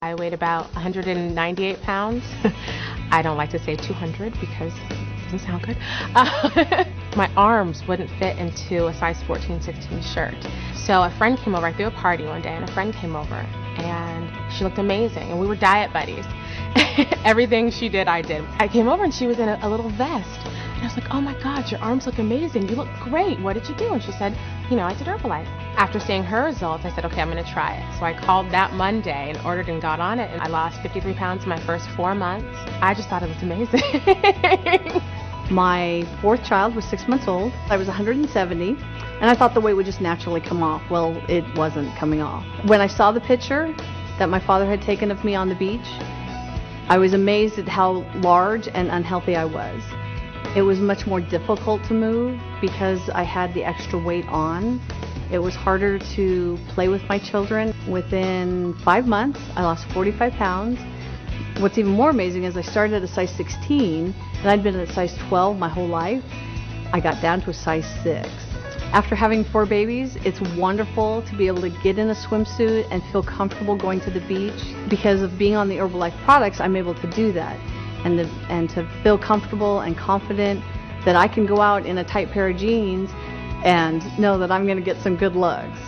I weighed about 198 pounds. I don't like to say 200 because it doesn't sound good. My arms wouldn't fit into a size 14, 16 shirt. So a friend came over. I threw a party one day and a friend came over and she looked amazing and we were diet buddies. Everything she did, I did. I came over and she was in a little vest. And I was like, oh my God, your arms look amazing. You look great. What did you do? And she said, I did Herbalife. After seeing her results, I said, okay, I'm going to try it. So I called that Monday and ordered and got on it. And I lost 53 pounds in my first 4 months. I just thought it was amazing. My fourth child was 6 months old. I was 170, and I thought the weight would just naturally come off. Well, it wasn't coming off. When I saw the picture that my father had taken of me on the beach, I was amazed at how large and unhealthy I was. It was much more difficult to move because I had the extra weight on. It was harder to play with my children. Within 5 months, I lost 45 pounds. What's even more amazing is I started at a size 16 and I'd been at a size 12 my whole life. I got down to a size 6. After having 4 babies, it's wonderful to be able to get in a swimsuit and feel comfortable going to the beach. Because of being on the Herbalife products, I'm able to do that. And to feel comfortable and confident that I can go out in a tight pair of jeans and know that I'm going to get some good looks.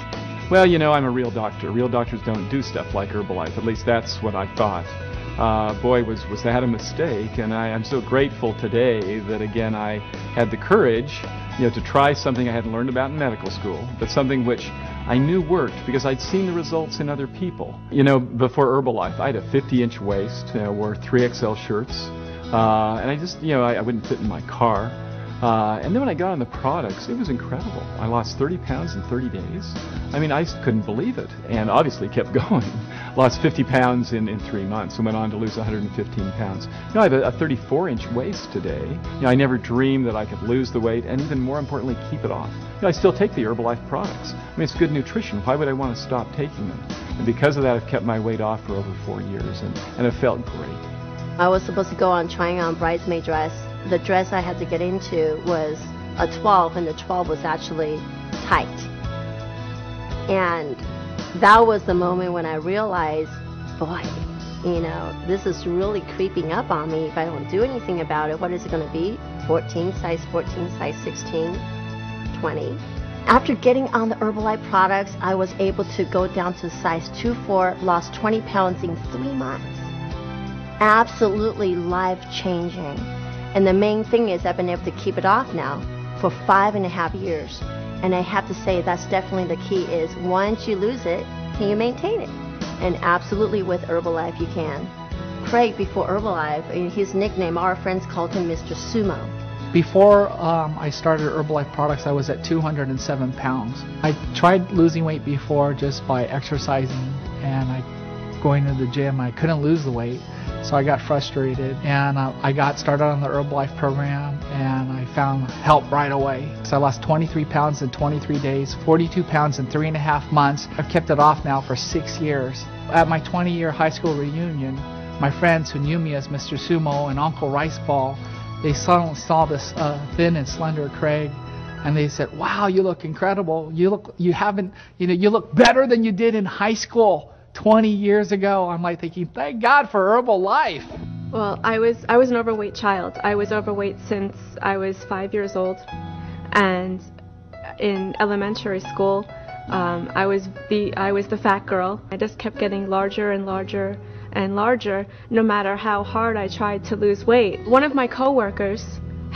Well, I'm a real doctor. Real doctors don't do stuff like Herbalife. At least that's what I thought. Boy, was that a mistake, and I'm so grateful today that, again, I had the courage, to try something I hadn't learned about in medical school, but something which I knew worked because I'd seen the results in other people. Before Herbalife, I had a 50-inch waist, wore 3XL shirts, and I just, I wouldn't fit in my car. And then when I got on the products, it was incredible. I lost 30 pounds in 30 days. I just couldn't believe it, and obviously kept going. Lost 50 pounds in 3 months and went on to lose 115 pounds. I have a 34-inch waist today. I never dreamed that I could lose the weight and, even more importantly, keep it off. I still take the Herbalife products. It's good nutrition. Why would I want to stop taking them? And because of that, I've kept my weight off for over 4 years, and it felt great. I was supposed to go on trying on bridesmaid dress. The dress I had to get into was a 12, and the 12 was actually tight. And that was the moment when I realized, boy, this is really creeping up on me. If I don't do anything about it, what is it going to be? 14, size 16, 20. After getting on the Herbalife products, I was able to go down to size 2-4, lost 20 pounds in 3 months. Absolutely life-changing. And the main thing is I've been able to keep it off now for 5.5 years. And I have to say that's definitely the key is once you lose it, can you maintain it? And absolutely with Herbalife you can. Craig, before Herbalife, his nickname, our friends called him Mr. Sumo. Before I started Herbalife products, I was at 207 pounds. I tried losing weight before just by exercising and going to the gym. I couldn't lose the weight. So I got frustrated, and I got started on the Herbalife program, and I found help right away. So I lost 23 pounds in 23 days, 42 pounds in 3.5 months. I've kept it off now for 6 years. At my 20-year high school reunion, my friends who knew me as Mr. Sumo and Uncle Rice Ball, they suddenly saw this thin and slender Craig, and they said, "Wow, you look incredible. You look better than you did in high school 20 years ago." I'm like thinking, thank God for Herbalife. Well, I was an overweight child. I was overweight since I was 5 years old, and in elementary school, I was the fat girl. I just kept getting larger and larger and larger, no matter how hard I tried to lose weight. One of my coworkers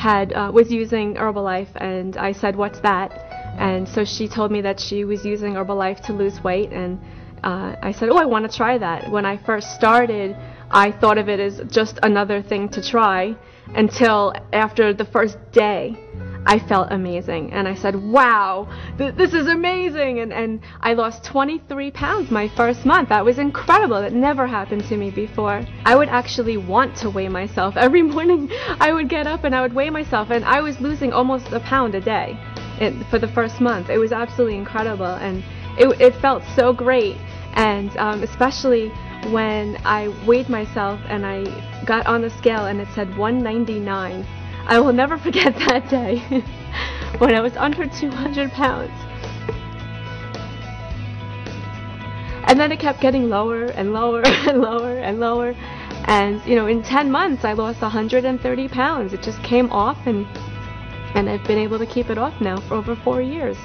was using Herbalife, and I said, "What's that?" And so she told me that she was using Herbalife to lose weight, and I said, "Oh, I want to try that." When I first started, I thought of it as just another thing to try until after the first day, I felt amazing. And I said, "Wow, this is amazing." And I lost 23 pounds my first month. That was incredible. That never happened to me before. I would actually want to weigh myself. Every morning I would get up and I would weigh myself, and I was losing almost a pound a day for the first month. It was absolutely incredible, and it felt so great. And especially when I weighed myself and I got on the scale and it said 199. I will never forget that day when I was under 200 pounds. And then it kept getting lower and lower and lower and lower. And, you know, in 10 months, I lost 130 pounds. It just came off, and I've been able to keep it off now for over 4 years.